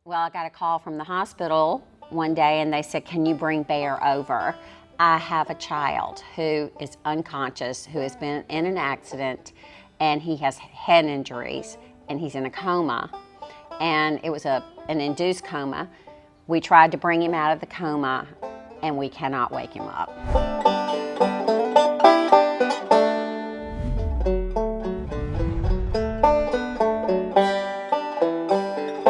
Well, I got a call from the hospital one day and they said, can you bring Bear over? I have a child who is unconscious, who has been in an accident, and he has head injuries, and he's in a coma. And it was an induced coma. We tried to bring him out of the coma, and we cannot wake him up.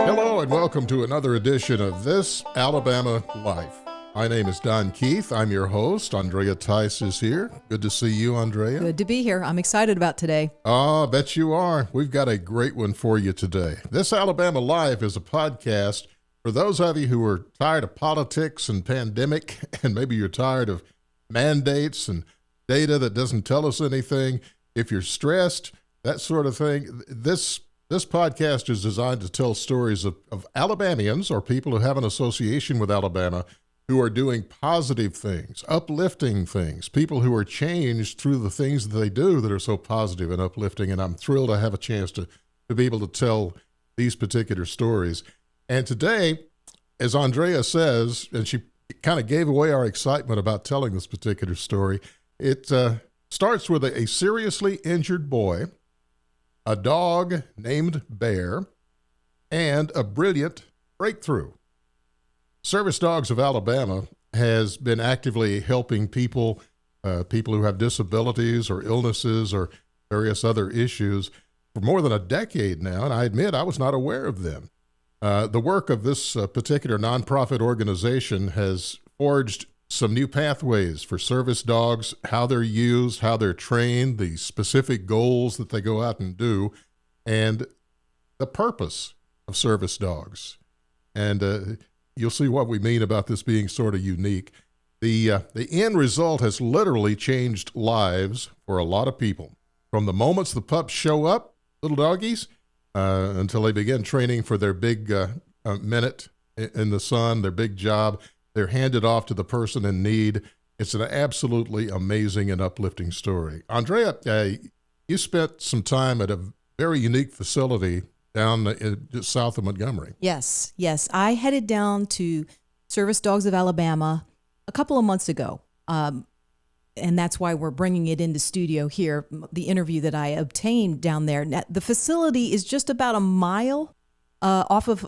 Hello and welcome to another edition of This Alabama Life. My name is Don Keith. I'm your host. Andrea Tice is here. Good to see you, Andrea. Good to be here. I'm excited about today. Oh, I bet you are. We've got a great one for you today. This Alabama Life is a podcast for those of you who are tired of politics and pandemic, and maybe you're tired of mandates and data that doesn't tell us anything. If you're stressed, that sort of thing, this podcast is designed to tell stories of Alabamians or people who have an association with Alabama who are doing positive things, uplifting things, people who are changed through the things that they do that are so positive and uplifting. And I'm thrilled to have a chance to be able to tell these particular stories. And today, as Andrea says, and she kind of gave away our excitement about telling this particular story, it starts with a seriously injured boy, a dog named Bear, and a brilliant breakthrough. Service Dogs of Alabama has been actively helping people who have disabilities or illnesses or various other issues for more than a decade now, and I admit I was not aware of them. The work of this particular nonprofit organization has forged some new pathways for service dogs, how they're used, how they're trained, the specific goals that they go out and do, and the purpose of service dogs. And you'll see what we mean about this being sort of unique. The end result has literally changed lives for a lot of people. From the moments the pups show up, little doggies, until they begin training for their big minute in the sun, their big job, they're handed off to the person in need. It's an absolutely amazing and uplifting story. Andrea, you spent some time at a very unique facility down just south of Montgomery. Yes. I headed down to Service Dogs of Alabama a couple of months ago. And that's why we're bringing it into studio here, the interview that I obtained down there. Now, the facility is just about a mile off of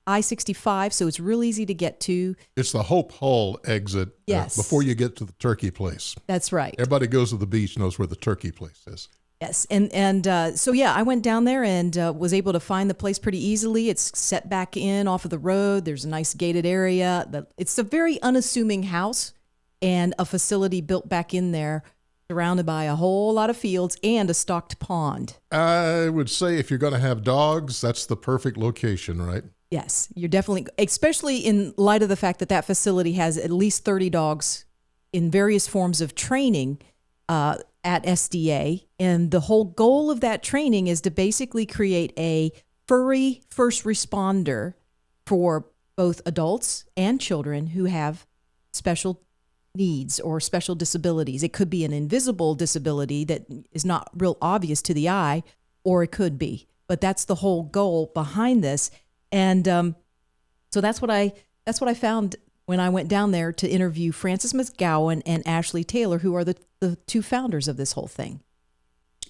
I-65, so it's real easy to get to. It's the Hope Hall exit yes. Before you get to the turkey place. That's right. Everybody goes to the beach knows where the turkey place is. Yes, and so I went down there and was able to find the place pretty easily. It's set back in off of the road. There's a nice gated area. It's a very unassuming house and a facility built back in there, surrounded by a whole lot of fields and a stocked pond. I would say if you're going to have dogs, that's the perfect location, right? Yes, you're definitely, especially in light of the fact that facility has at least 30 dogs in various forms of training at SDA. And the whole goal of that training is to basically create a furry first responder for both adults and children who have special needs or special disabilities. It could be an invisible disability that is not real obvious to the eye, or it could be. But that's the whole goal behind this. And so that's what I found when I went down there to interview Frances McGowin and Ashley Taylor, who are the two founders of this whole thing.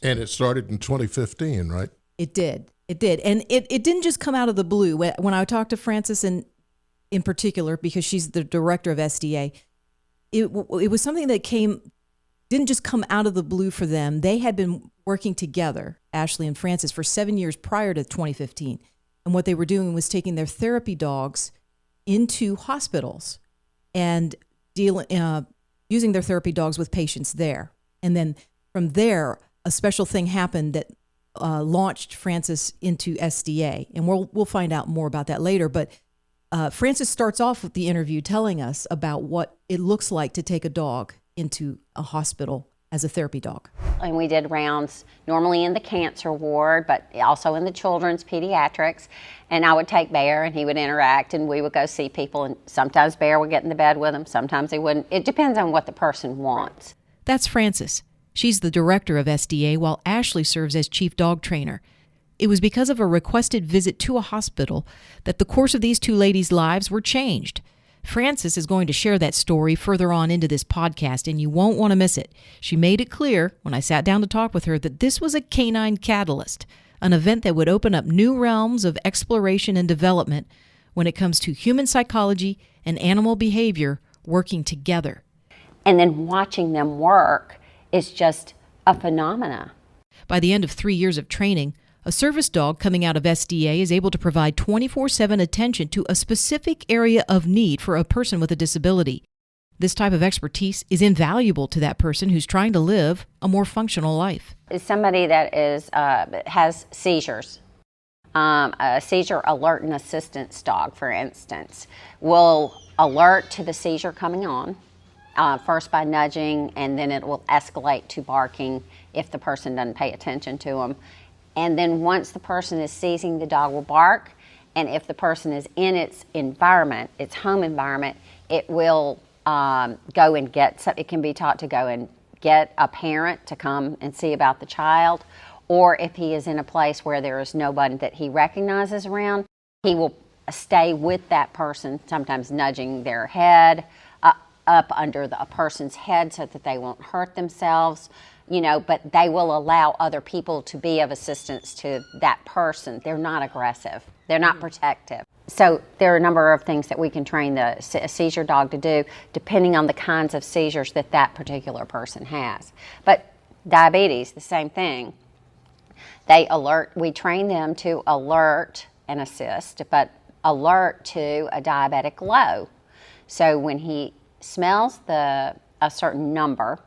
And it started in 2015, right? It did. And it didn't just come out of the blue. When I talked to Frances in particular, because she's the director of SDA, it was something that didn't just come out of the blue for them. They had been working together, Ashley and Frances, for 7 years prior to 2015. And what they were doing was taking their therapy dogs into hospitals and using their therapy dogs with patients there. And then from there, a special thing happened that launched Frances into SDA. And we'll find out more about that later. But Frances starts off with the interview telling us about what it looks like to take a dog into a hospital as a therapy dog. And we did rounds normally in the cancer ward, but also in the children's pediatrics. And I would take Bear and he would interact and we would go see people. And sometimes Bear would get in the bed with him, sometimes he wouldn't. It depends on what the person wants. That's Frances. She's the director of SDA while Ashley serves as chief dog trainer. It was because of a requested visit to a hospital that the course of these two ladies' lives were changed. Frances is going to share that story further on into this podcast, and you won't want to miss it. She made it clear when I sat down to talk with her that this was a canine catalyst, an event that would open up new realms of exploration and development when it comes to human psychology and animal behavior working together. And then watching them work is just a phenomena. By the end of 3 years of training, a service dog coming out of SDA is able to provide 24/7 attention to a specific area of need for a person with a disability. This type of expertise is invaluable to that person who's trying to live a more functional life. Somebody that has seizures, a seizure alert and assistance dog, for instance, will alert to the seizure coming on, first by nudging, and then it will escalate to barking if the person doesn't pay attention to them. And then once the person is seizing, the dog will bark. And if the person is in its environment, its home environment, it will go and it can be taught to go and get a parent to come and see about the child. Or if he is in a place where there is nobody that he recognizes around, he will stay with that person, sometimes nudging their head up under a person's head so that they won't hurt themselves. But they will allow other people to be of assistance to that person. They're not aggressive. They're not protective. So there are a number of things that we can train a seizure dog to do depending on the kinds of seizures that particular person has. But diabetes, the same thing. We train them to alert and assist, but alert to a diabetic low. So when he smells a certain number,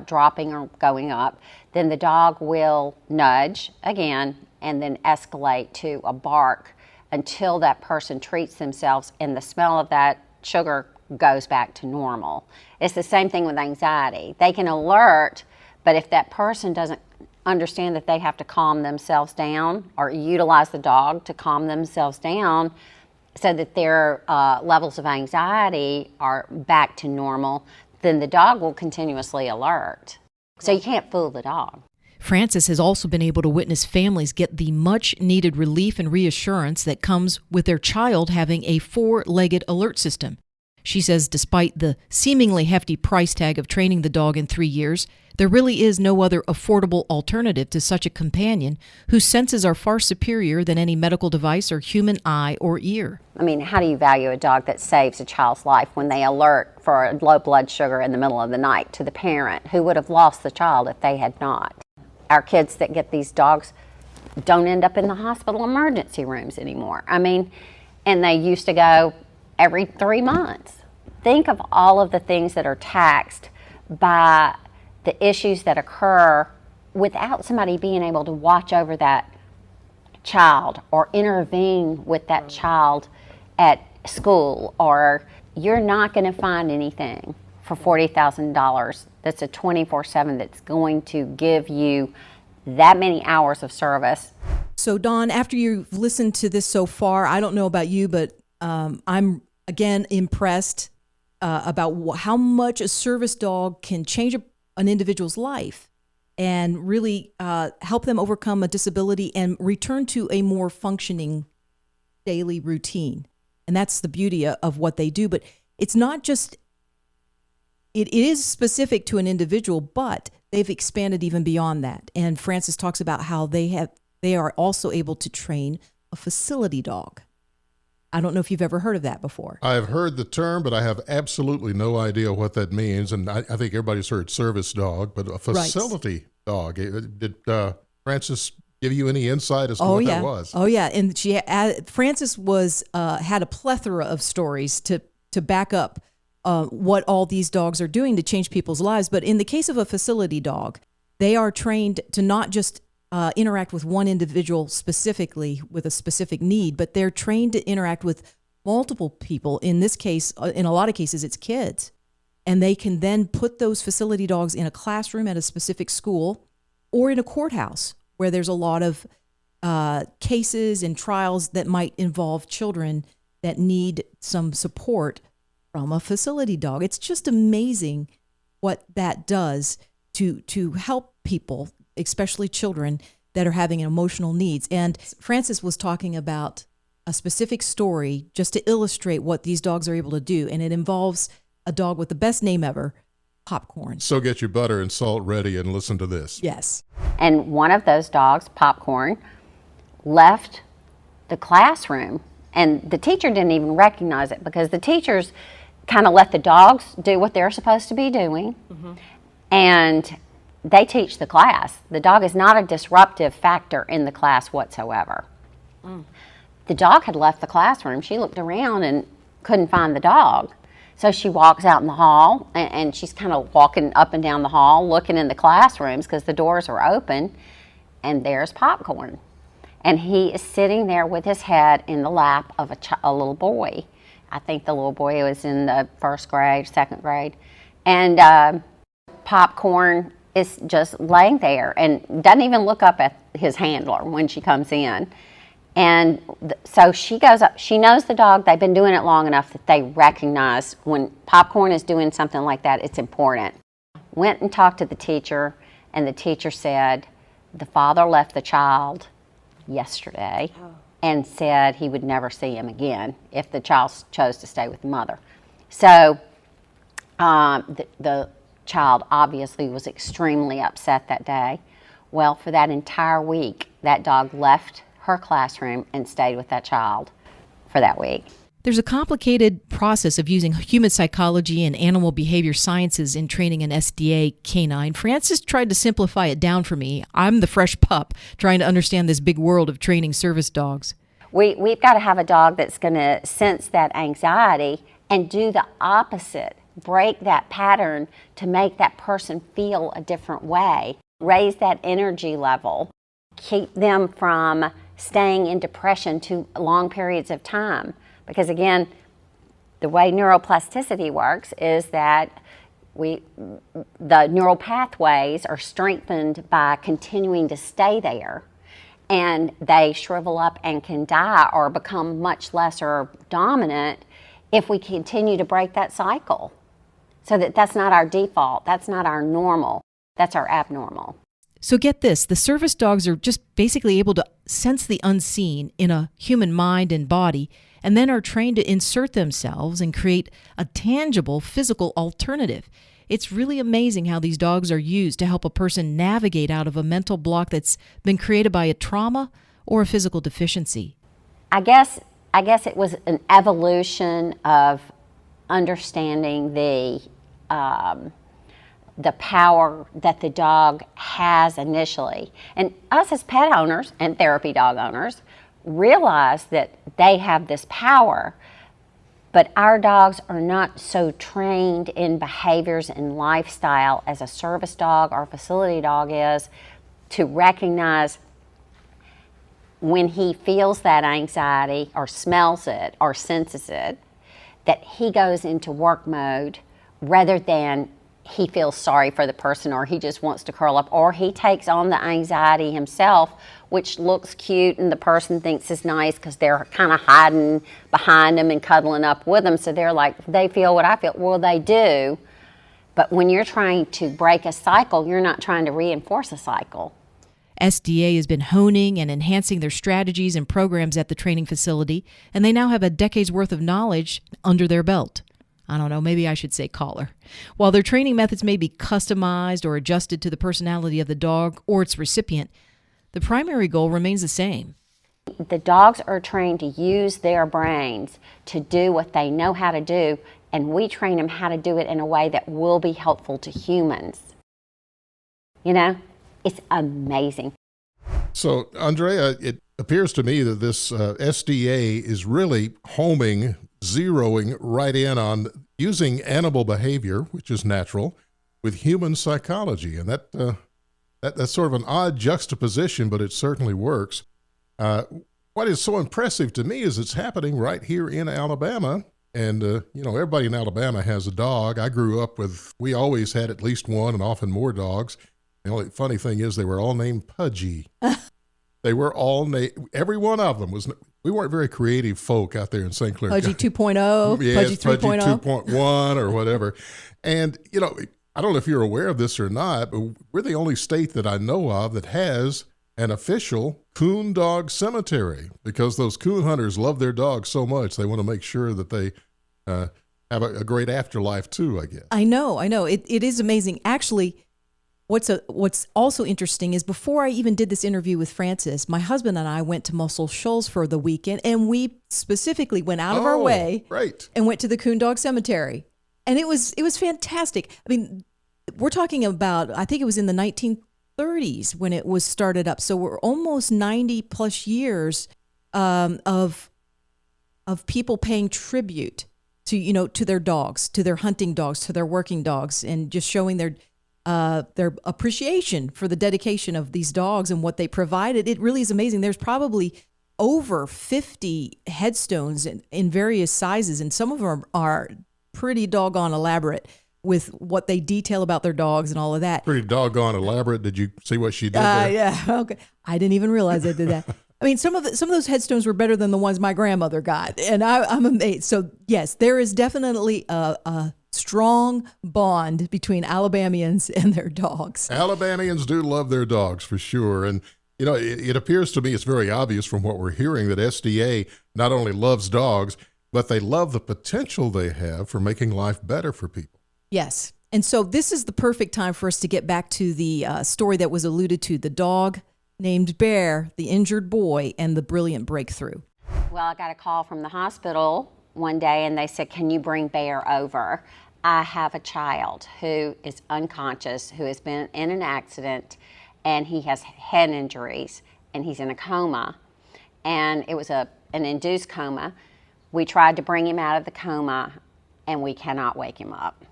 dropping or going up, then the dog will nudge again and then escalate to a bark until that person treats themselves and the smell of that sugar goes back to normal. It's the same thing with anxiety. They can alert, but if that person doesn't understand that they have to calm themselves down or utilize the dog to calm themselves down so that their levels of anxiety are back to normal, then the dog will continuously alert. So you can't fool the dog. Frances has also been able to witness families get the much-needed relief and reassurance that comes with their child having a 4-legged alert system. She says despite the seemingly hefty price tag of training the dog in 3 years, there really is no other affordable alternative to such a companion whose senses are far superior than any medical device or human eye or ear. I mean, how do you value a dog that saves a child's life when they alert for low blood sugar in the middle of the night to the parent who would have lost the child if they had not? Our kids that get these dogs don't end up in the hospital emergency rooms anymore. I mean, and they used to go every 3 months. Think of all of the things that are taxed by the issues that occur without somebody being able to watch over that child or intervene with that child at school, or you're not going to find anything for $40,000 that's a 24/7 that's going to give you that many hours of service. So Dawn, after you've listened to this so far, I don't know about you, but I'm again impressed about how much a service dog can change an individual's life and really help them overcome a disability and return to a more functioning daily routine. And that's the beauty of what they do. But it's not just, it is specific to an individual, but they've expanded even beyond that. And Frances talks about how they are also able to train a facility dog. I don't know if you've ever heard of that before. I've heard the term, but I have absolutely no idea what that means. And I think everybody's heard service dog, but a facility dog. Did Frances give you any insight as to what that was? Oh, yeah. And Frances had a plethora of stories to back up what all these dogs are doing to change people's lives. But in the case of a facility dog, they are trained to not just interact with one individual specifically with a specific need, but they're trained to interact with multiple people. In this case, in a lot of cases, it's kids. And they can then put those facility dogs in a classroom at a specific school or in a courthouse where there's a lot of cases and trials that might involve children that need some support from a facility dog. It's just amazing what that does to help people, especially children, that are having emotional needs. And Frances was talking about a specific story just to illustrate what these dogs are able to do. And it involves a dog with the best name ever, Popcorn. So get your butter and salt ready and listen to this. Yes. And one of those dogs, Popcorn, left the classroom. And the teacher didn't even recognize it because the teachers kind of let the dogs do what they're supposed to be doing. And they teach the class. The dog is not a disruptive factor in the class whatsoever. The dog had left the classroom. She looked around and couldn't find the dog. So she walks out in the hall, and she's kind of walking up and down the hall, looking in the classrooms because the doors are open, and there's Popcorn. And he is sitting there with his head in the lap of a little boy. I think the little boy was in the first grade, second grade. And Popcorn is just laying there and doesn't even look up at his handler when she comes in. And so she goes up. She knows the dog. They've been doing it long enough that they recognize when Popcorn is doing something like that, it's important. Went and talked to the teacher, and the teacher said the father left the child yesterday and said he would never see him again if the child chose to stay with the mother. So the child obviously was extremely upset that day. Well, for that entire week, that dog left her classroom and stayed with that child for that week. There's a complicated process of using human psychology and animal behavior sciences in training an SDA canine. Frances tried to simplify it down for me. I'm the fresh pup trying to understand this big world of training service dogs. We've got to have a dog that's going to sense that anxiety and do the opposite, break that pattern to make that person feel a different way, raise that energy level, keep them from staying in depression to long periods of time. Because again, the way neuroplasticity works is that the neural pathways are strengthened by continuing to stay there, and they shrivel up and can die or become much lesser dominant if we continue to break that cycle. So that's not our default, that's not our normal, that's our abnormal. So get this, the service dogs are just basically able to sense the unseen in a human mind and body, and then are trained to insert themselves and create a tangible physical alternative. It's really amazing how these dogs are used to help a person navigate out of a mental block that's been created by a trauma or a physical deficiency. I guess it was an evolution of understanding the power that the dog has initially. And us as pet owners and therapy dog owners realize that they have this power, but our dogs are not so trained in behaviors and lifestyle as a service dog or facility dog is to recognize when he feels that anxiety or smells it or senses it, that he goes into work mode rather than he feels sorry for the person or he just wants to curl up or he takes on the anxiety himself, which looks cute and the person thinks is nice because they're kind of hiding behind him and cuddling up with him. So they're like, they feel what I feel. Well, they do. But when you're trying to break a cycle, you're not trying to reinforce a cycle. SDA has been honing and enhancing their strategies and programs at the training facility, and they now have a decade's worth of knowledge under their belt. I don't know, maybe I should say collar. While their training methods may be customized or adjusted to the personality of the dog or its recipient, the primary goal remains the same. The dogs are trained to use their brains to do what they know how to do, and we train them how to do it in a way that will be helpful to humans. You know, it's amazing. So, Andrea, it appears to me that this SDA is really zeroing right in on using animal behavior, which is natural, with human psychology. And that's sort of an odd juxtaposition, but it certainly works. What is so impressive to me is it's happening right here in Alabama. And, everybody in Alabama has a dog. I grew up we always had at least one and often more dogs. The only funny thing is they were all named Pudgy. They were all every one of them was. We weren't very creative folk out there in St. Clair. Pudgy 2.0, yes, Pudgy 3.0. Pudgy 2.1 or whatever. And, I don't know if you're aware of this or not, but we're the only state that I know of that has an official coon dog cemetery, because those coon hunters love their dogs so much. They want to make sure that they have a great afterlife too, I guess. I know. It is amazing. Actually, what's also interesting is before I even did this interview with Francis, my husband and I went to Muscle Shoals for the weekend, and we specifically went out of our way and went to the Coon Dog Cemetery. And it was fantastic. I mean, we're talking about, I think it was in the 1930s when it was started up. So we're almost 90 plus years of people paying tribute to their dogs, to their hunting dogs, to their working dogs, and just showing their appreciation for the dedication of these dogs and what they provided. It really is amazing. There's probably over 50 headstones in various sizes, and some of them are pretty doggone elaborate with what they detail about their dogs and all of that. Pretty doggone elaborate. Did you see what she did there? Yeah, okay. I didn't even realize I did that. I mean, some of those headstones were better than the ones my grandmother got, and I'm amazed. So yes, there is definitely a strong bond between Alabamians and their dogs. Alabamians do love their dogs for sure, and it appears to me it's very obvious from what we're hearing that SDA not only loves dogs, but they love the potential they have for making life better for people. Yes, and so this is the perfect time for us to get back to the story that was alluded to: the dog named Bear, the injured boy, and the brilliant breakthrough. Well, I got a call from the hospital one day, and they said, can you bring Bear over? I have a child who is unconscious, who has been in an accident, and he has head injuries, and he's in a coma. And it was an induced coma. We tried to bring him out of the coma, and we cannot wake him up.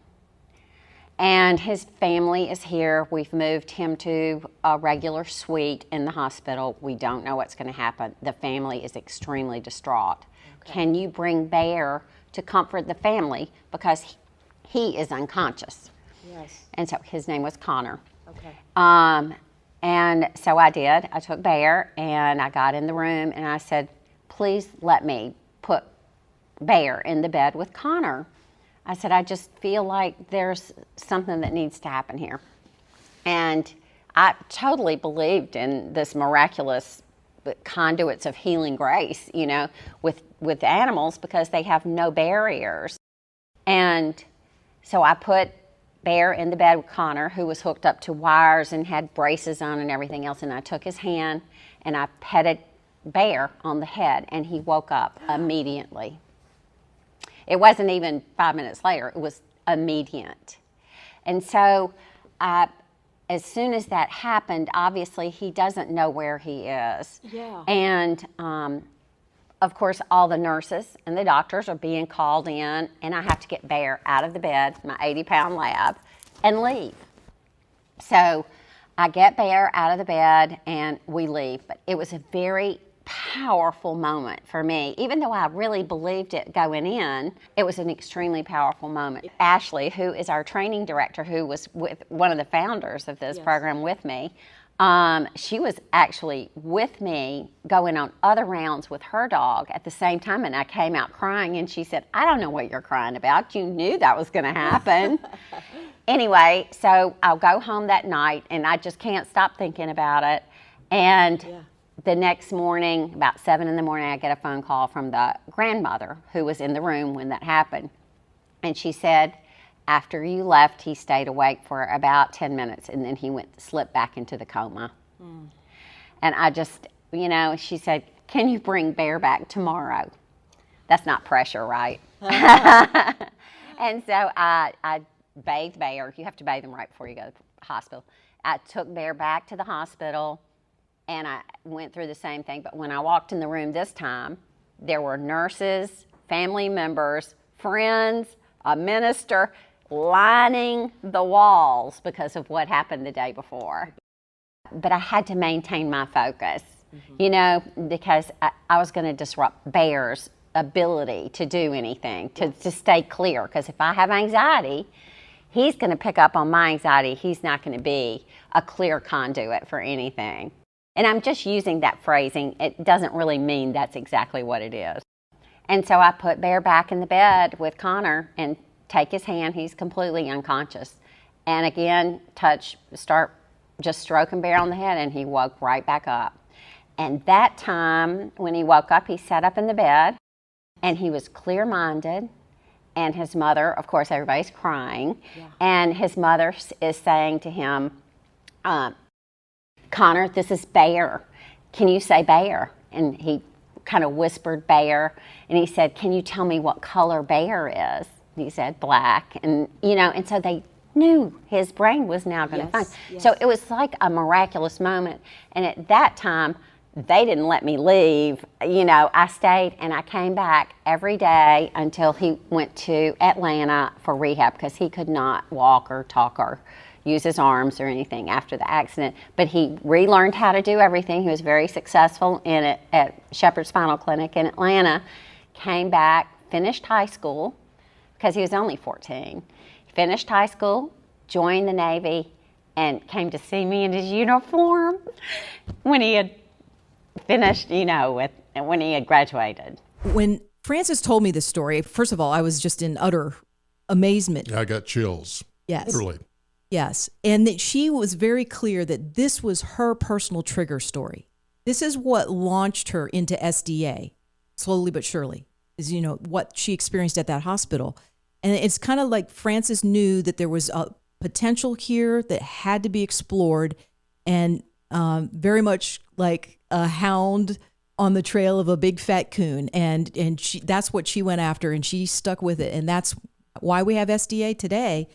And his family is here. We've moved him to a regular suite in the hospital. We don't know what's going to happen. The family is extremely distraught. Okay. Can you bring Bear to comfort the family, because he is unconscious? Yes. And so his name was Connor. Okay. And so I did. I took Bear, and I got in the room, and I said, please let me put Bear in the bed with Connor. I said, I just feel like there's something that needs to happen here. And I totally believed in this miraculous conduits of healing grace, with animals, because they have no barriers. And so I put Bear in the bed with Connor, who was hooked up to wires and had braces on and everything else. And I took his hand and I petted Bear on the head, and he woke up immediately. It wasn't even 5 minutes later. It was immediate. And so as soon as that happened, obviously he doesn't know where he is. Yeah. And of course, all the nurses and the doctors are being called in, and I have to get Bear out of the bed, my 80-pound lab, and leave. So I get Bear out of the bed, and we leave. But it was a very powerful moment for me. Even though I really believed it going in, it was an extremely powerful moment. Ashley, who is our training director, who was with one of the founders of this program with me, she was actually with me going on other rounds with her dog at the same time, and I came out crying, and she said, I don't know what you're crying about. You knew that was going to happen. Anyway, so I'll go home that night, and I just can't stop thinking about it. And the next morning, about 7 in the morning, I get a phone call from the grandmother who was in the room when that happened. And she said, after you left, he stayed awake for about 10 minutes, and then he slipped back into the coma. And I just, she said, can you bring Bear back tomorrow? That's not pressure, right? And so I bathed Bear. You have to bathe him right before you go to the hospital. I took Bear back to the hospital, and I went through the same thing. But when I walked in the room this time, there were nurses, family members, friends, a minister lining the walls because of what happened the day before. But I had to maintain my focus, because I was going to disrupt Bear's ability to do anything, to stay clear. Because if I have anxiety, he's going to pick up on my anxiety. He's not going to be a clear conduit for anything. And I'm just using that phrasing. It doesn't really mean that's exactly what it is. And so I put Bear back in the bed with Connor and take his hand. He's completely unconscious. And again, start just stroking Bear on the head, and he woke right back up. And that time, when he woke up, he sat up in the bed, and he was clear-minded. And his mother, of course, everybody's crying, and his mother is saying to him, Connor, this is Bear. Can you say Bear? And he kind of whispered Bear, and he said, can you tell me what color Bear is? And he said black, and and so they knew his brain was now going to find. Yes. So it was like a miraculous moment, and at that time, they didn't let me leave. I stayed, and I came back every day until he went to Atlanta for rehab, because he could not walk or talk or use his arms or anything after the accident. But he relearned how to do everything. He was very successful in it at Shepherd Spinal Clinic in Atlanta. Came back, finished high school, because he was only 14. Finished high school, joined the Navy, and came to see me in his uniform when he had finished, when he had graduated. When Francis told me this story, first of all, I was just in utter amazement. I got chills. Yes. Literally. Yes. And that she was very clear that this was her personal trigger story. This is what launched her into SDA, slowly but surely, is, what she experienced at that hospital. And it's kind of like Francis knew that there was a potential here that had to be explored, and very much like a hound on the trail of a big fat coon. And that's what she went after, and she stuck with it. And that's why we have SDA today.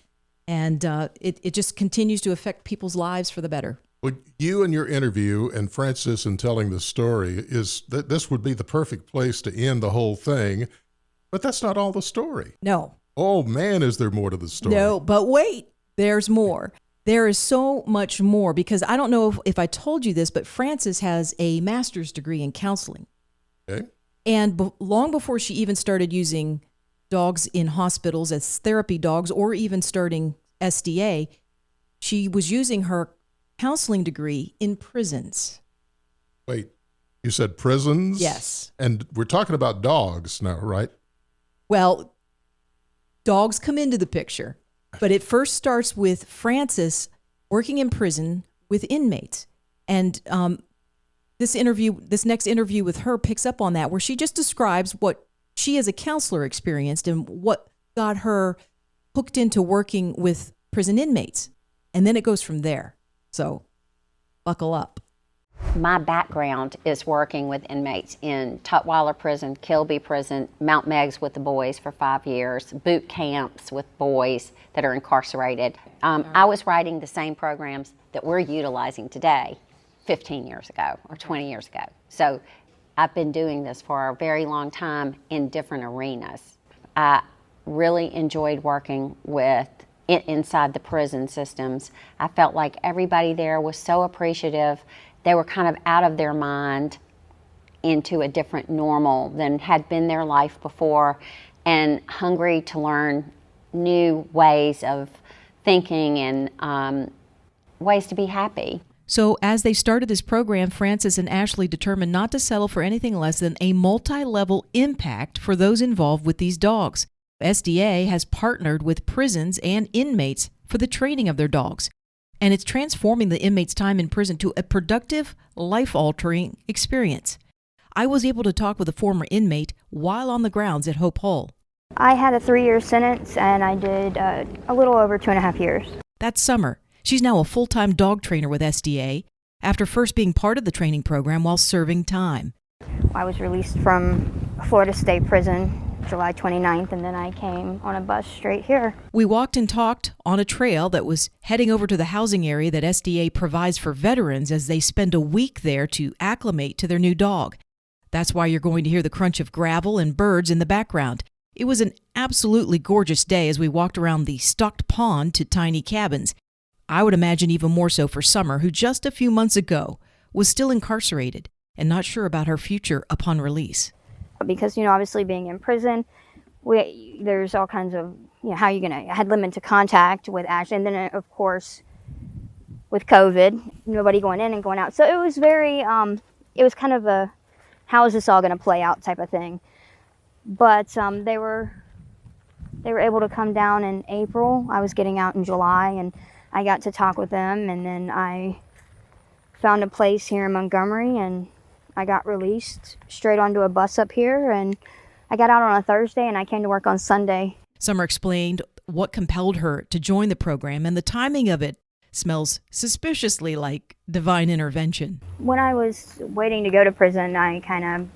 And it just continues to affect people's lives for the better. Well, you and your interview and Francis in telling the story is that this would be the perfect place to end the whole thing. But that's not all the story. No. Oh, man, is there more to the story? No, but wait, there's more. There is so much more, because I don't know if I told you this, but Francis has a master's degree in counseling. Okay. And long before she even started using dogs in hospitals as therapy dogs, or even starting SDA, she was using her counseling degree in prisons. Wait, you said prisons? Yes. And we're talking about dogs now, right? Well, dogs come into the picture, but it first starts with Francis working in prison with inmates. And this next interview with her picks up on that, where she just describes what she as a counselor experienced and what got her hooked into working with prison inmates. And then it goes from there. So buckle up. My background is working with inmates in Tutwiler Prison, Kilby Prison, Mount Meigs with the boys for 5 years, boot camps with boys that are incarcerated. I was writing the same programs that we're utilizing today 15 years ago or 20 years ago. So I've been doing this for a very long time in different arenas. I really enjoyed working with inside the prison systems. I felt like everybody there was so appreciative. They were kind of out of their mind into a different normal than had been their life before, and hungry to learn new ways of thinking and ways to be happy. So as they started this program, Francis and Ashley determined not to settle for anything less than a multi-level impact for those involved with these dogs. SDA has partnered with prisons and inmates for the training of their dogs, and it's transforming the inmates' time in prison to a productive, life-altering experience. I was able to talk with a former inmate while on the grounds at Hope Hull. I had a 3-year sentence, and I did a little over 2.5 years. That's Summer. She's now a full-time dog trainer with SDA after first being part of the training program while serving time. I was released from Florida State Prison July 29th, and then I came on a bus straight here. We walked and talked on a trail that was heading over to the housing area that SDA provides for veterans as they spend a week there to acclimate to their new dog. That's why you're going to hear the crunch of gravel and birds in the background. It was an absolutely gorgeous day as we walked around the stocked pond to tiny cabins. I would imagine even more so for Summer, who just a few months ago was still incarcerated and not sure about her future upon release. Because, obviously being in prison, there's all kinds of, how you're I had limited contact with Ashley. And then, of course, with COVID, nobody going in and going out. So it was very, it was kind of a, how is this all going to play out type of thing. But they were able to come down in April. I was getting out in July, and I got to talk with them, and then I found a place here in Montgomery, and I got released straight onto a bus up here, and I got out on a Thursday, and I came to work on Sunday. Summer explained what compelled her to join the program, and the timing of it smells suspiciously like divine intervention. When I was waiting to go to prison, I kind of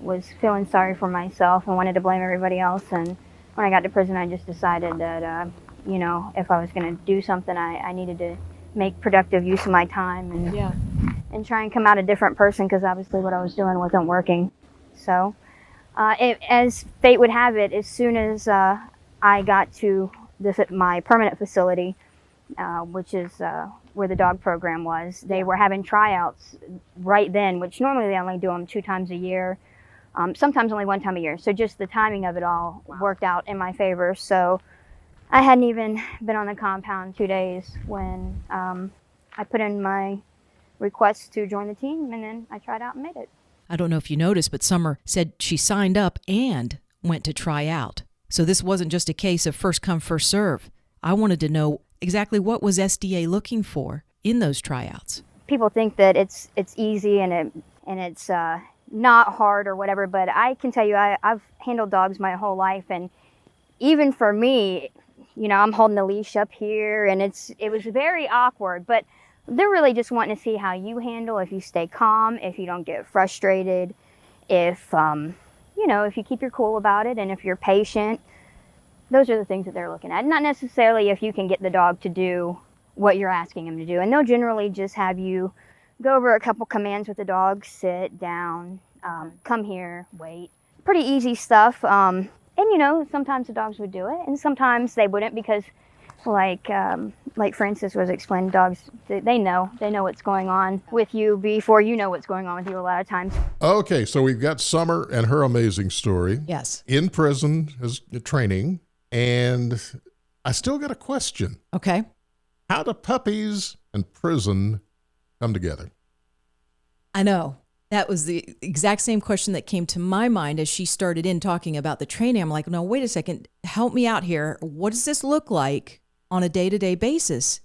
was feeling sorry for myself and wanted to blame everybody else. And when I got to prison, I just decided that, if I was going to do something, I needed to make productive use of my time and try and come out a different person, because obviously what I was doing wasn't working. So as fate would have it, as soon as I got to my permanent facility, which is where the dog program was, they were having tryouts right then, which normally they only do them 2 times a year, sometimes only 1 time a year. So just the timing of it all worked out in my favor. So I hadn't even been on the compound 2 days when I put in my request to join the team, and then I tried out and made it. I don't know if you noticed, but Summer said she signed up and went to try out. So this wasn't just a case of first come, first serve. I wanted to know exactly what was SDA looking for in those tryouts. People think that it's easy and it's not hard or whatever, but I can tell you I've handled dogs my whole life, and even for me, I'm holding the leash up here, and it was very awkward, but they're really just wanting to see how you handle, if you stay calm, if you don't get frustrated, if if you keep your cool about it, and if you're patient. Those are the things that they're looking at. Not necessarily if you can get the dog to do what you're asking him to do. And they'll generally just have you go over a couple commands with the dog: sit down, come here, wait. Pretty easy stuff. And sometimes the dogs would do it, and sometimes they wouldn't, because like Francis was explaining, dogs, they know what's going on with you before you know what's going on with you a lot of times. Okay, so we've got Summer and her amazing story. Yes. In prison as training, and I still got a question. Okay. How do puppies and prison come together? I know. That was the exact same question that came to my mind as she started in talking about the training. I'm like, no, wait a second. Help me out here. What does this look like on a day-to-day basis?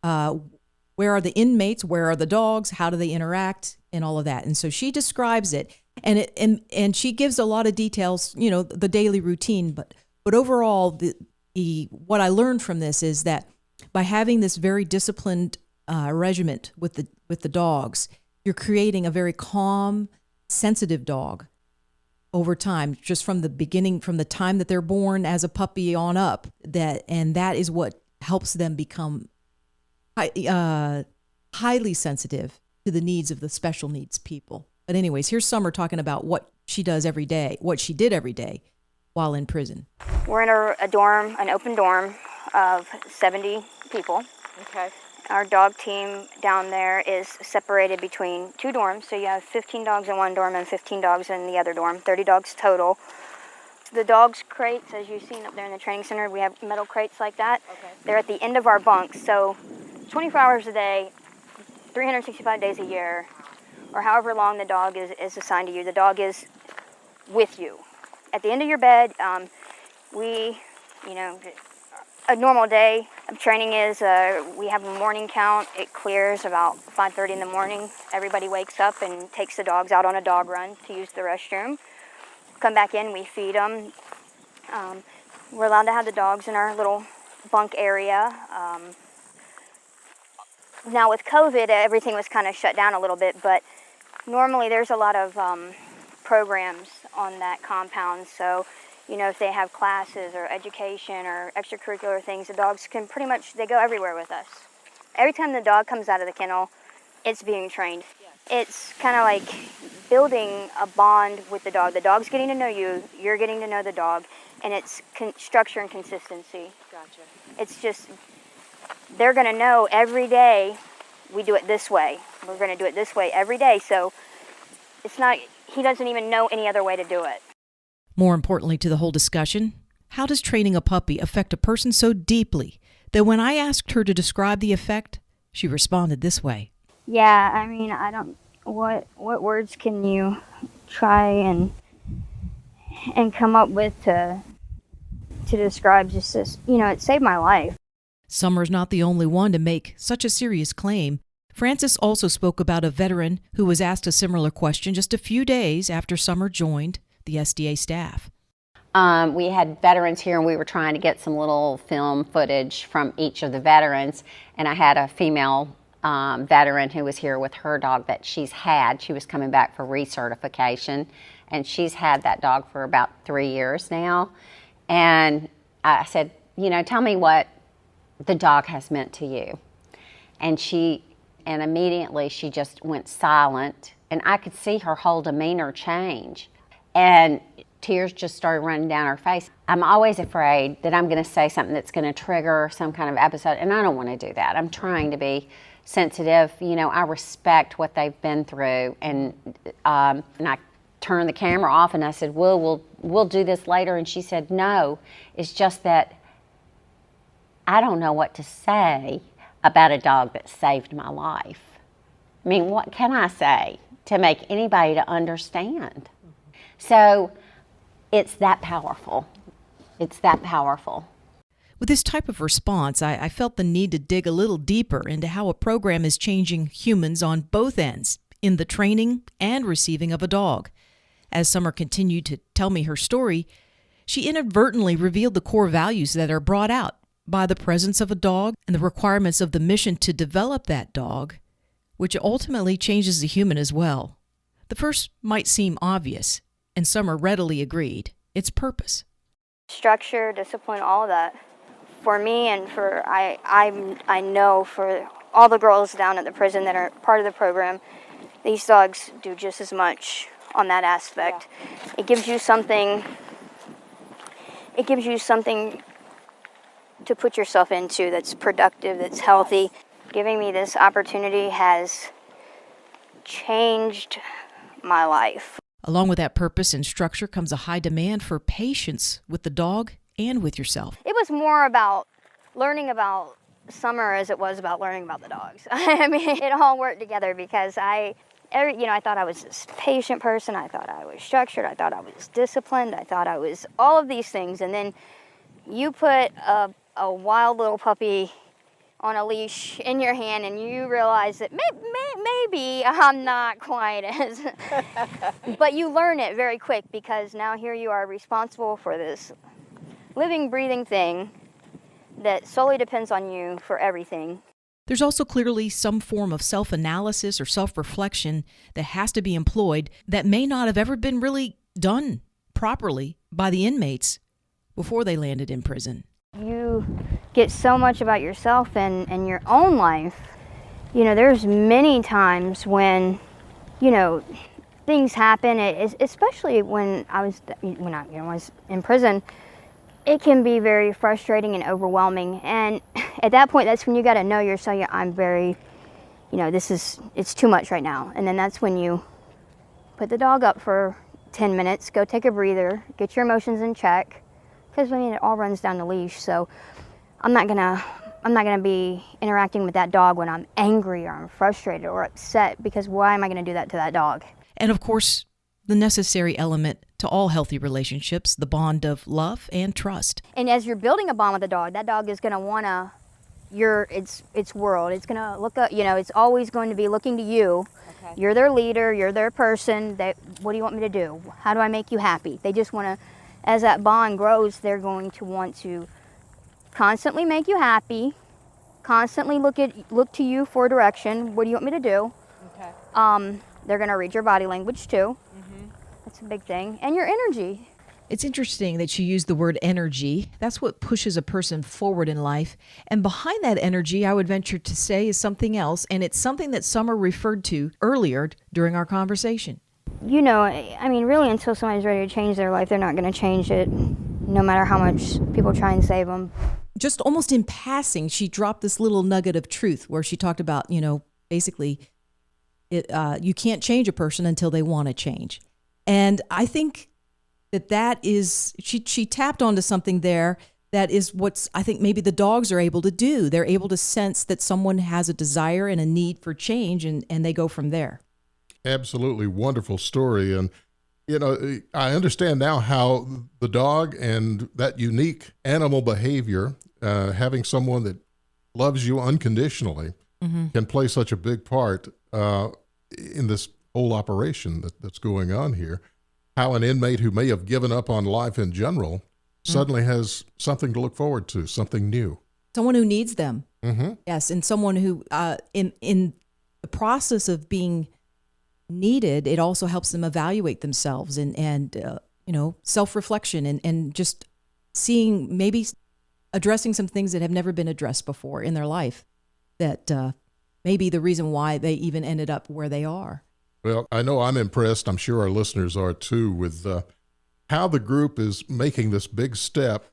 Where are the inmates? Where are the dogs? How do they interact? And all of that. And so she describes it, and she gives a lot of details, the daily routine. But overall, the what I learned from this is that by having this very disciplined regiment with the dogs, you're creating a very calm, sensitive dog over time, just from the beginning, from the time that they're born as a puppy on up. That is what helps them become highly sensitive to the needs of the special needs people. But anyways, here's Summer talking about what she does every day, what she did every day while in prison. We're in a dorm, an open dorm of 70 people. Okay. Our dog team down there is separated between 2 dorms, so you have 15 dogs in one dorm and 15 dogs in the other dorm, 30 dogs total. The dogs' crates, as you've seen up there in the training center, we have metal crates like that. Okay. They're at the end of our bunks, so 24 hours a day, 365 days a year, or however long the dog is assigned to you, the dog is with you. At the end of your bed, a normal day of training is we have a morning count. It clears about 5:30 in the morning. Everybody wakes up and takes the dogs out on a dog run to use the restroom. Come back in, we feed them. We're allowed to have the dogs in our little bunk area. Now with COVID, everything was kind of shut down a little bit, but normally there's a lot of programs on that compound. So if they have classes or education or extracurricular things, the dogs can they go everywhere with us. Every time the dog comes out of the kennel, it's being trained. It's kind of like building a bond with the dog. The dog's getting to know you, you're getting to know the dog, and it's structure and consistency. Gotcha. It's just, they're going to know every day we do it this way. We're going to do it this way every day. So he doesn't even know any other way to do it. More importantly to the whole discussion, how does training a puppy affect a person so deeply that when I asked her to describe the effect, she responded this way? Yeah, I mean, I don't. What words can you try and come up with to describe just this? It saved my life. Summer's not the only one to make such a serious claim. Frances also spoke about a veteran who was asked a similar question just a few days after Summer joined the SDA staff. We had veterans here, and we were trying to get some little film footage from each of the veterans. And I had a female veteran who was here with her dog that she's had. She was coming back for recertification, and she's had that dog for about 3 years now. And I said, tell me what the dog has meant to you. And immediately she just went silent, and I could see her whole demeanor change. And tears just started running down her face. I'm always afraid that I'm going to say something that's going to trigger some kind of episode, and I don't want to do that. I'm trying to be sensitive. I respect what they've been through, and I turned the camera off, and I said, we'll do this later. And she said, no, it's just that I don't know what to say about a dog that saved my life. I mean, what can I say to make anybody to understand? So it's that powerful. It's that powerful. With this type of response, I felt the need to dig a little deeper into how a program is changing humans on both ends, in the training and receiving of a dog. As Summer continued to tell me her story, she inadvertently revealed the core values that are brought out by the presence of a dog and the requirements of the mission to develop that dog, which ultimately changes the human as well. The first might seem obvious, and Summer readily agreed. It's purpose. Structure, discipline, all of that. For me and I know for all the girls down at the prison that are part of the program, these dogs do just as much on that aspect. Yeah. It gives you something to put yourself into that's productive, that's healthy. Giving me this opportunity has changed my life. Along with that purpose and structure comes a high demand for patience with the dog and with yourself. It was more about learning about Summer as it was about learning about the dogs. I mean, it all worked together because I thought I was this patient person. I thought I was structured. I thought I was disciplined. I thought I was all of these things. And then you put a wild little puppy on a leash in your hand, and you realize that maybe I'm not quite as... But you learn it very quick, because now here you are responsible for this living, breathing thing that solely depends on you for everything. There's also clearly some form of self-analysis or self-reflection that has to be employed that may not have ever been really done properly by the inmates before they landed in prison. You get so much about yourself and your own life. There's many times when, things happen, especially when I was in prison. It can be very frustrating and overwhelming. And at that point, that's when you got to know yourself. I'm very, it's too much right now. And then that's when you put the dog up for 10 minutes, go take a breather, get your emotions in check. Because it all runs down the leash. So I'm not gonna be interacting with that dog when I'm angry or I'm frustrated or upset, because why am I gonna do that to that dog? And of course, the necessary element to all healthy relationships, the bond of love and trust. And as you're building a bond with a dog, that dog is gonna wanna its world. It's gonna look up. It's always going to be looking to you. Okay. You're their leader. You're their person. What do you want me to do? How do I make you happy? They just wanna. As that bond grows, they're going to want to constantly make you happy, constantly look to you for direction. What do you want me to do? Okay. They're going to read your body language too. Mm-hmm. That's a big thing. And your energy. It's interesting that you use the word energy. That's what pushes a person forward in life. And behind that energy, I would venture to say, is something else. And it's something that Summer referred to earlier during our conversation. Really, until somebody's ready to change their life, they're not going to change it, no matter how much people try and save them. Just almost in passing, she dropped this little nugget of truth where she talked about, basically, you can't change a person until they want to change. And I think that is, she tapped onto something there that is what's, I think maybe the dogs are able to do. They're able to sense that someone has a desire and a need for change, and they go from there. Absolutely wonderful story. And, I understand now how the dog and that unique animal behavior, having someone that loves you unconditionally can play such a big part in this whole operation that's going on here. How an inmate who may have given up on life in general suddenly has something to look forward to, something new. Someone who needs them. Mm-hmm. Yes, and someone who, in the process of being needed, it also helps them evaluate themselves and self-reflection and just seeing, maybe addressing some things that have never been addressed before in their life that may be the reason why they even ended up where they are. Well, I know I'm impressed. I'm sure our listeners are too, with how the group is making this big step,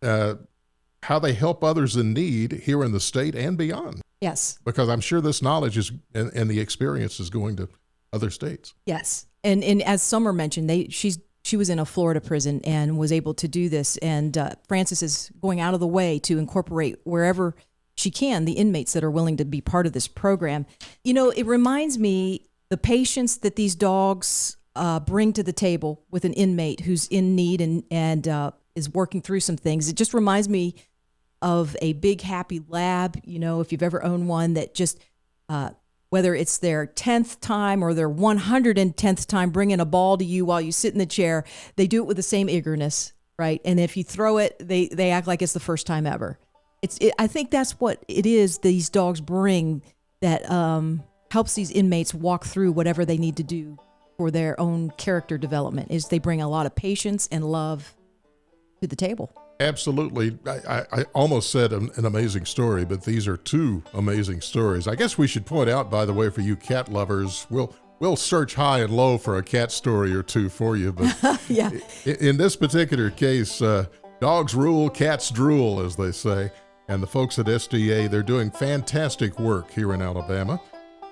how they help others in need here in the state and beyond. Yes. Because I'm sure this knowledge is and the experience is going to other states. Yes. And as Summer mentioned, she was in a Florida prison and was able to do this. And Frances is going out of the way to incorporate wherever she can the inmates that are willing to be part of this program. It reminds me the patience that these dogs bring to the table with an inmate who's in need and is working through some things. It just reminds me of a big happy lab, if you've ever owned one, that just whether it's their 10th time or their 110th time bringing a ball to you while you sit in the chair, they do it with the same eagerness, right? And if you throw it, they act like it's the first time ever. I think that's what it is these dogs bring that helps these inmates walk through whatever they need to do for their own character development, is they bring a lot of patience and love to the table. Absolutely. I almost said an amazing story, but these are two amazing stories. I guess we should point out, by the way, for you cat lovers, we'll search high and low for a cat story or two for you. But yeah. In this particular case, dogs rule, cats drool, as they say. And the folks at SDA, they're doing fantastic work here in Alabama.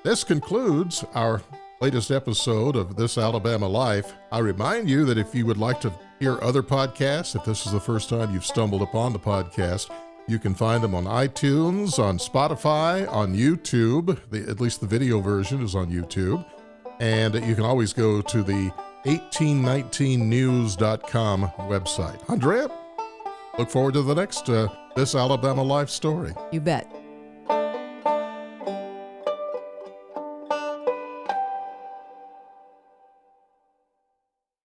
This concludes our latest episode of This Alabama Life. I remind you that if you would like to hear other podcasts, if this is the first time you've stumbled upon the podcast, you can find them on iTunes, on Spotify, on YouTube. At least the video version is on YouTube. And you can always go to the 1819news.com website. Andrea, look forward to the next This Alabama Life story. You bet.